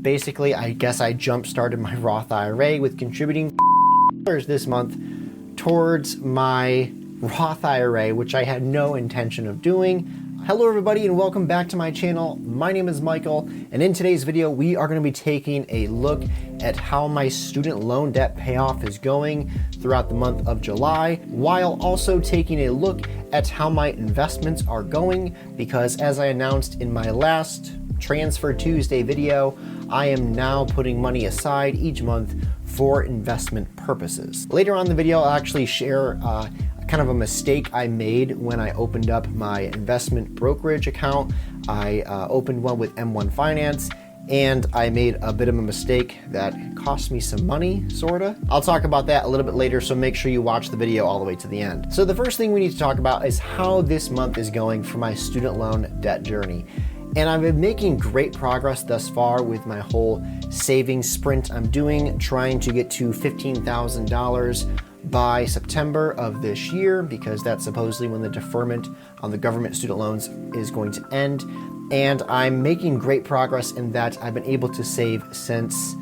Basically, I guess I jump-started my Roth IRA with contributing this month towards my Roth IRA, which I had no intention of doing. Hello everybody and welcome back to my channel. My name is Michael, and in today's video we are going to be taking a look at how my student loan debt payoff is going throughout the month of July, while also taking a look at how my investments are going, because as I announced in my last Transfer Tuesday video, I am now putting money aside each month for investment purposes. Later on in the video, I'll actually share kind of a mistake I made when I opened up my investment brokerage account. I opened one with M1 Finance, and I made a bit of a mistake that cost me some money, sorta. I'll talk about that a little bit later, so make sure you watch the video all the way to the end. So the first thing we need to talk about is how this month is going for my student loan debt journey. And I've been making great progress thus far with my whole savings sprint I'm doing, trying to get to $15,000 by September of this year, because that's supposedly when the deferment on the government student loans is going to end. And I'm making great progress in that I've been able to save since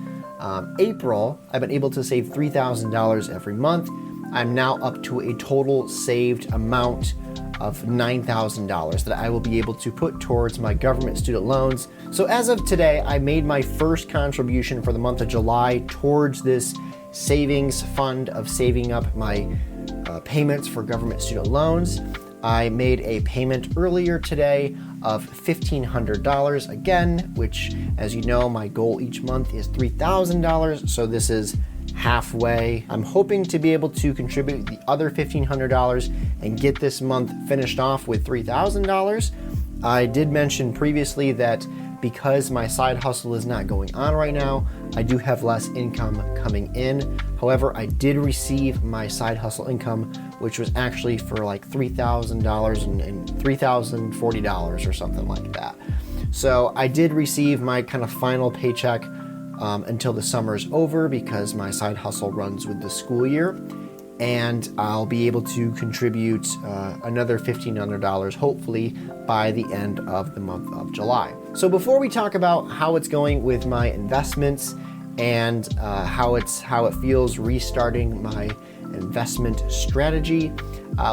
April. I've been able to save $3,000 every month. I'm now up to a total saved amount of $9,000 that I will be able to put towards my government student loans. So as of today, I made my first contribution for the month of July towards this savings fund of saving up my payments for government student loans. I made a payment earlier today of $1,500 again, which, as you know, my goal each month is $3,000. So this is halfway. I'm hoping to be able to contribute the other $1,500 and get this month finished off with $3,000. I did mention previously that because my side hustle is not going on right now, I do have less income coming in. However, I did receive my side hustle income, which was actually for like $3,000 and $3,040 or something like that. So I did receive my kind of final paycheck until the summer's over, because my side hustle runs with the school year, and I'll be able to contribute another $1,500 hopefully by the end of the month of July. So before we talk about how it's going with my investments and how it feels restarting my investment strategy,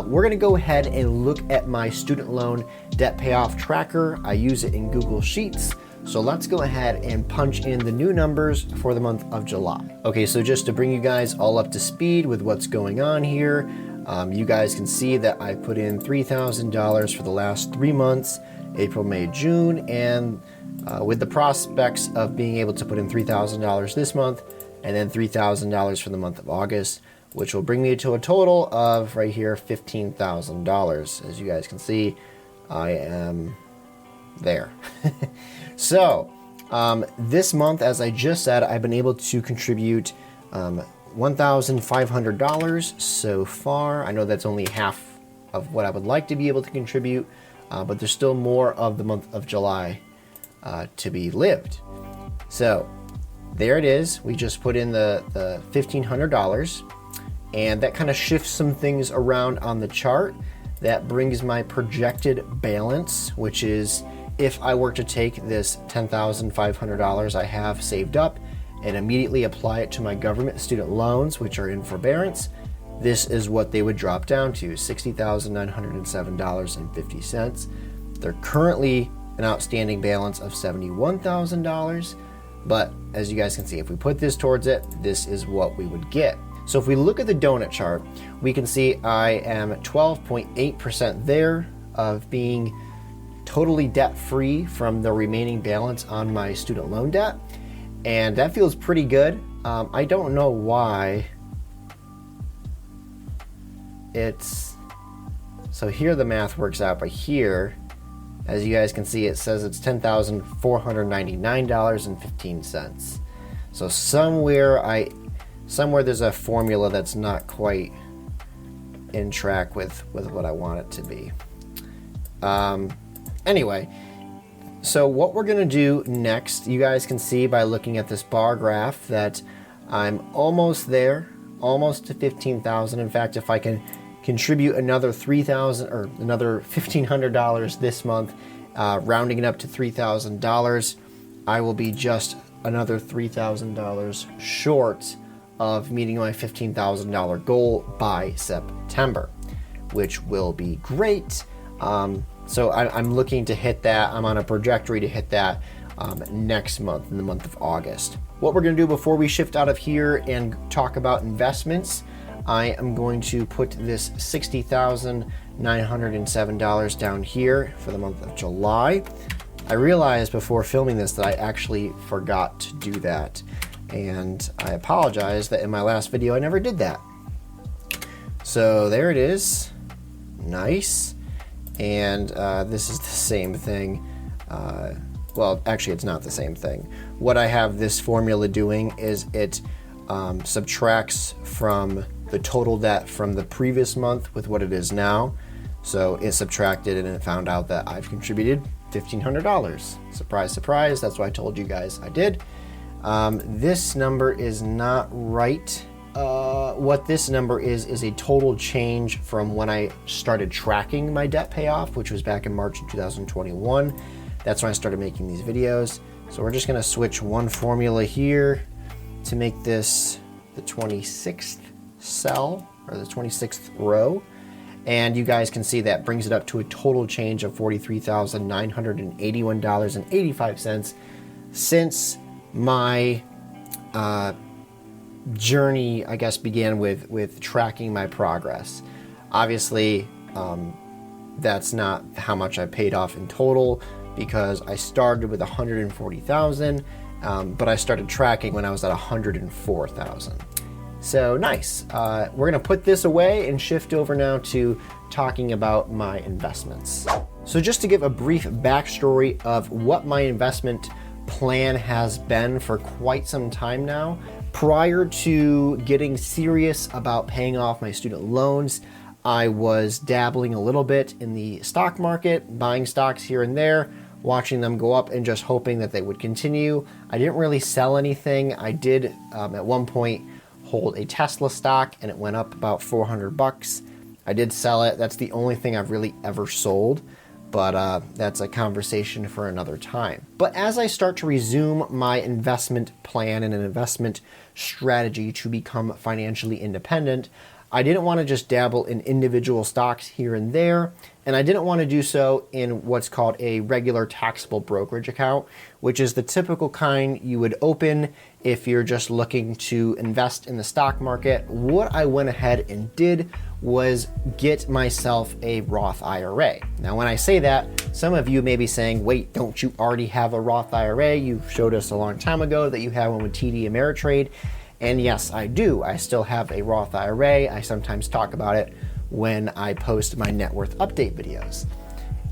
we're going to go ahead and look at my student loan debt payoff tracker. I use it in Google Sheets. So let's go ahead and punch in the new numbers for the month of July. Okay, so just to bring you guys all up to speed with what's going on here, you guys can see that I put in $3,000 for the last 3 months, April, May, June, and with the prospects of being able to put in $3,000 this month, and then $3,000 for the month of August, which will bring me to a total of, right here, $15,000. As you guys can see, I am there. So this month, as I just said, I've been able to contribute $1,500 so far. I know that's only half of what I would like to be able to contribute, but there's still more of the month of July to be lived. So there it is. We just put in the $1,500, and that kind of shifts some things around on the chart. That brings my projected balance, which is, if I were to take this $10,500 I have saved up and immediately apply it to my government student loans, which are in forbearance, this is what they would drop down to, $60,907.50. They're currently an outstanding balance of $71,000, but as you guys can see, if we put this towards it, this is what we would get. So if we look at the donut chart, we can see I am 12.8% there of being totally debt-free from the remaining balance on my student loan debt, and that feels pretty good. I don't know why it's, so here the math works out, but here, as you guys can see, it says it's $10,499.15. So somewhere there's a formula that's not quite in track with what I want it to be. Anyway, so what we're gonna do next, you guys can see by looking at this bar graph that I'm almost there, almost to 15,000. In fact, if I can contribute another $3,000 or another $1,500 this month, rounding it up to $3,000, I will be just another $3,000 short of meeting my $15,000 goal by September, which will be great. So I'm looking to hit that. I'm on a trajectory to hit that next month, in the month of August. What we're gonna do before we shift out of here and talk about investments, I am going to put this $60,907 down here for the month of July. I realized before filming this that I actually forgot to do that. And I apologize that in my last video I never did that. So there it is, nice. And this is the same thing. Well, actually it's not the same thing. What I have this formula doing is it subtracts from the total debt from the previous month with what it is now. So it subtracted and it found out that I've contributed $1,500. Surprise, surprise, that's why I told you guys I did. This number is not right. What this number is a total change from when I started tracking my debt payoff, which was back in March of 2021. That's when I started making these videos. So we're just gonna switch one formula here to make this the 26th cell, or the 26th row. And you guys can see that brings it up to a total change of $43,981.85 since my journey, I guess, began with tracking my progress. Obviously, that's not how much I paid off in total, because I started with 140,000, but I started tracking when I was at 104,000. So nice. We're gonna put this away and shift over now to talking about my investments. So just to give a brief backstory of what my investment plan has been for quite some time now. Prior to getting serious about paying off my student loans, I was dabbling a little bit in the stock market, buying stocks here and there, watching them go up and just hoping that they would continue. I didn't really sell anything. I did at one point hold a Tesla stock and it went up about 400 bucks. I did sell it. That's the only thing I've really ever sold, but that's a conversation for another time. But as I start to resume my investment plan and an investment strategy to become financially independent, I didn't want to just dabble in individual stocks here and there, and I didn't want to do so in what's called a regular taxable brokerage account, which is the typical kind you would open if you're just looking to invest in the stock market. What I went ahead and did was get myself a Roth IRA. Now, when I say that, some of you may be saying, wait, don't you already have a Roth IRA? You showed us a long time ago that you have one with TD Ameritrade. And yes, I do. I still have a Roth IRA. I sometimes talk about it when I post my net worth update videos.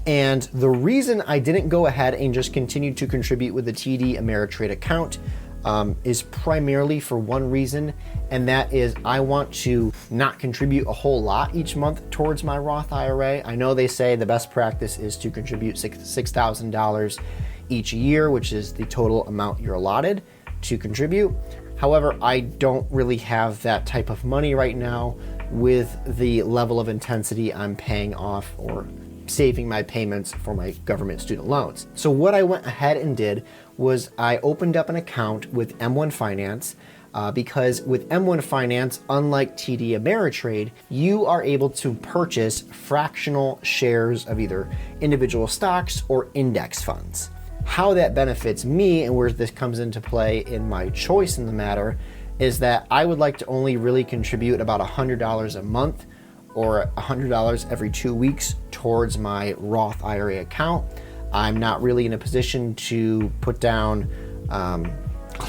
And the reason I didn't go ahead and just continue to contribute with the TD Ameritrade account is primarily for one reason, and that is I want to not contribute a whole lot each month towards my Roth IRA. I know they say the best practice is to contribute $6,000 each year, which is the total amount you're allotted to contribute. However, I don't really have that type of money right now with the level of intensity I'm paying off or saving my payments for my government student loans. So what I went ahead and did was I opened up an account with M1 Finance because with M1 Finance, unlike TD Ameritrade, you are able to purchase fractional shares of either individual stocks or index funds. How that benefits me and where this comes into play in my choice in the matter is that I would like to only really contribute about $100 a month or $100 every 2 weeks towards my Roth IRA account. I'm not really in a position to put down a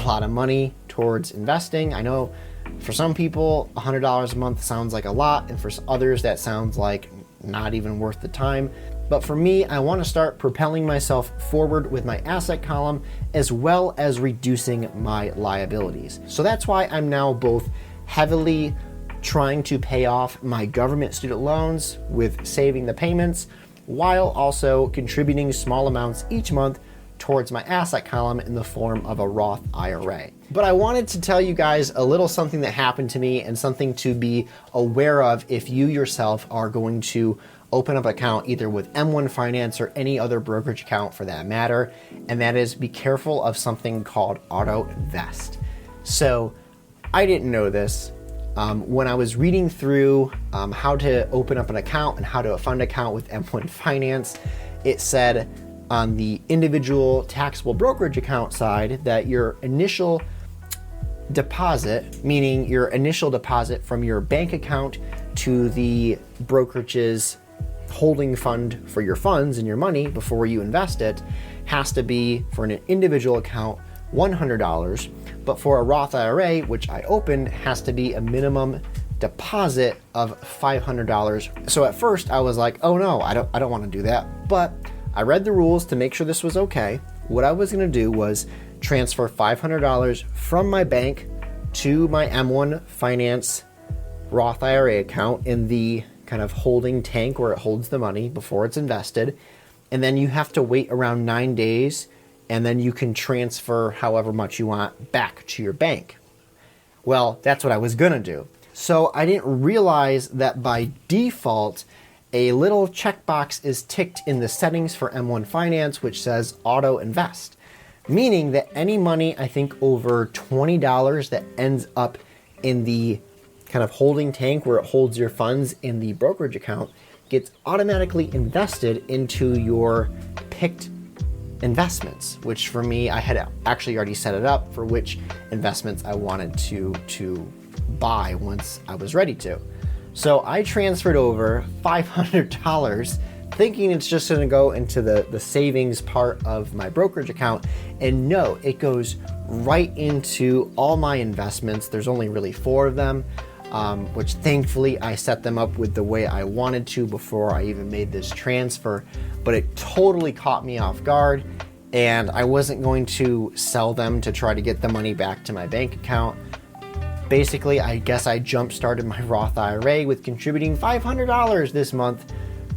lot of money towards investing. I know for some people, $100 a month sounds like a lot, and for others that sounds like not even worth the time. But for me, I want to start propelling myself forward with my asset column as well as reducing my liabilities. So that's why I'm now both heavily trying to pay off my government student loans with saving the payments, while also contributing small amounts each month towards my asset column in the form of a Roth IRA. But I wanted to tell you guys a little something that happened to me and something to be aware of if you yourself are going to open up an account either with M1 Finance or any other brokerage account for that matter, and that is be careful of something called auto invest. So I didn't know this. When I was reading through how to open up an account and how to fund account with M1 Finance, it said on the individual taxable brokerage account side that your initial deposit, meaning your initial deposit from your bank account to the brokerage's holding fund for your funds and your money before you invest it, has to be for an individual account $100, but for a Roth IRA, which I opened, has to be a minimum deposit of $500. So at first I was like, oh no, I don't want to do that. But I read the rules to make sure this was okay. What I was going to do was transfer $500 from my bank to my M1 Finance Roth IRA account in the kind of holding tank where it holds the money before it's invested. And then you have to wait around 9 days, and then you can transfer however much you want back to your bank. Well, that's what I was gonna do. So I didn't realize that by default, a little checkbox is ticked in the settings for M1 Finance, which says auto invest, meaning that any money, I think over $20 that ends up in the kind of holding tank where it holds your funds in the brokerage account gets automatically invested into your picked investments, which for me, I had actually already set it up for which investments I wanted to buy once I was ready to. So I transferred over $500 thinking it's just gonna go into the savings part of my brokerage account. And no, it goes right into all my investments. There's only really 4 of them, which thankfully I set them up with the way I wanted to before I even made this transfer, but it totally caught me off guard, and I wasn't going to sell them to try to get the money back to my bank account. Basically, I guess I jump-started my Roth IRA with contributing $500 this month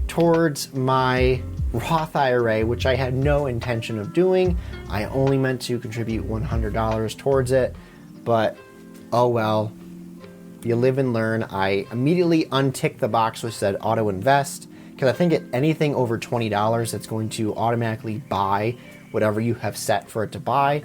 towards my Roth IRA, which I had no intention of doing. I only meant to contribute $100 towards it, but oh well. You live and learn. I immediately unticked the box which said auto invest, because I think at anything over $20, it's going to automatically buy whatever you have set for it to buy.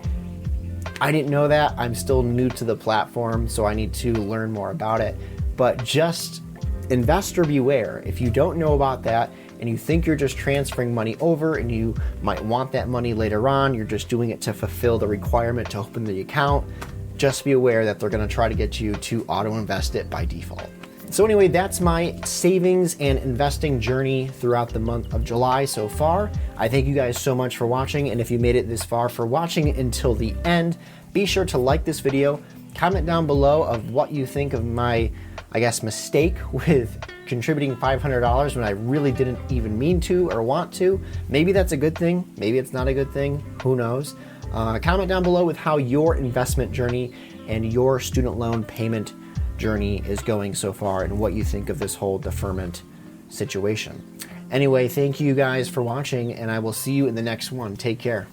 I didn't know that. I'm still new to the platform, so I need to learn more about it. But just investor beware. If you don't know about that and you think you're just transferring money over and you might want that money later on, you're just doing it to fulfill the requirement to open the account, just be aware that they're going to try to get you to auto invest it by default. So anyway, that's my savings and investing journey throughout the month of July so far. I thank you guys so much for watching, and if you made it this far, for watching until the end, be sure to like this video, comment down below of what you think of my, I guess, mistake with contributing $500 when I really didn't even mean to or want to. Maybe that's a good thing, maybe it's not a good thing, who knows. Comment down below with how your investment journey and your student loan payment journey is going so far and what you think of this whole deferment situation. Anyway, thank you guys for watching, and I will see you in the next one. Take care.